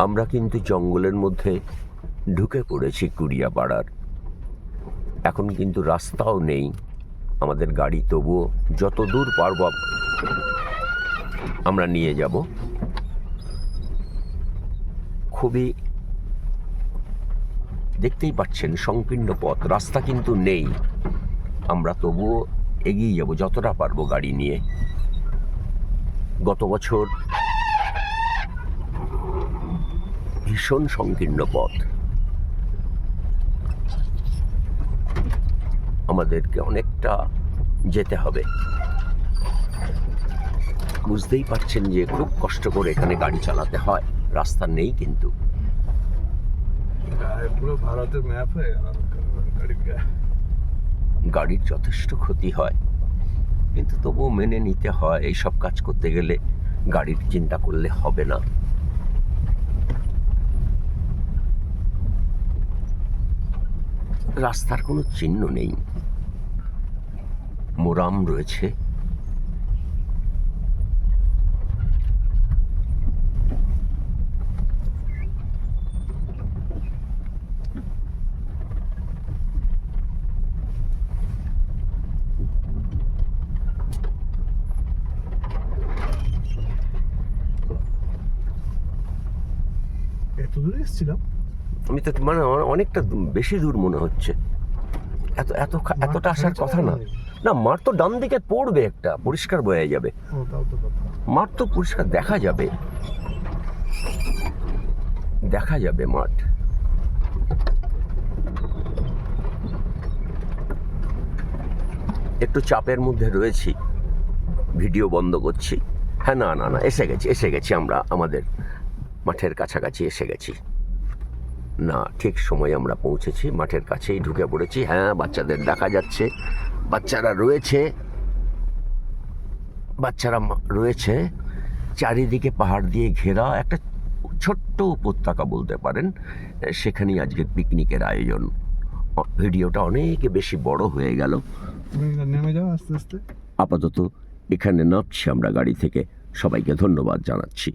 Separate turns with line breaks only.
আমরা কিন্তু জঙ্গলের মধ্যে ঢুকে পড়েছি কুড়িয়াপাড়ার। এখন কিন্তু রাস্তাও নেই আমাদের গাড়ি, তবুও যত দূর পারব আমরা নিয়ে যাব। খুবই দেখতেই পাচ্ছেন সংকীর্ণ পথ, রাস্তা কিন্তু নেই। আমরা তবুও এগিয়ে যাব যতটা পারবো গাড়ি নিয়ে। গত বছর ভীষণ সংকীর্ণ পথ, আমাদেরকে অনেকটা যেতে হবে। বুঝতেই পারছেন যে খুব কষ্ট করে এখানে গাড়ি চালাতে হয়, রাস্তা নেই কিন্তু।
পুরো ভারতের ম্যাপ হয়ে গেল
গাড়ির যথেষ্ট ক্ষতি হয়, কিন্তু তবুও মেনে নিতে হয়। এইসব কাজ করতে গেলে গাড়ির চিন্তা করলে হবে না। রাস্তার কোনো চিহ্ন নেই, মোরাম রয়েছে।
এত দূরে এসেছিলাম
আমি তো মানে অনেকটা বেশি দূর মনে হচ্ছে। এতটা আসার কথা না। না, মাঠ তো ডান দিকে পড়বে, একটা পরিষ্কার বয়ে যাবে। মাঠ তো পরিষ্কার দেখা যাবে, দেখা যাবে মাঠ। একটু চাপের মধ্যে রয়েছি, ভিডিও বন্ধ করছি। হ্যাঁ, না না না, এসে গেছি আমরা, আমাদের মাঠের কাছাকাছি এসে গেছি। না, ঠিক সময় আমরা পৌঁছেছি, মাঠের কাছেই ঢুকে পড়েছি। হ্যাঁ, বাচ্চাদের দেখা যাচ্ছে, বাচ্চারা রয়েছে। চারিদিকে পাহাড় দিয়ে ঘেরা একটা ছোট্ট উপত্যকা বলতে পারেন, সেখানেই আজকের পিকনিকের আয়োজন। ভিডিওটা অনেক বেশি বড় হয়ে গেল।
নেমে যাও আস্তে আস্তে।
আপাতত এখানে নামছি আমরা গাড়ি থেকে। সবাইকে ধন্যবাদ জানাচ্ছি।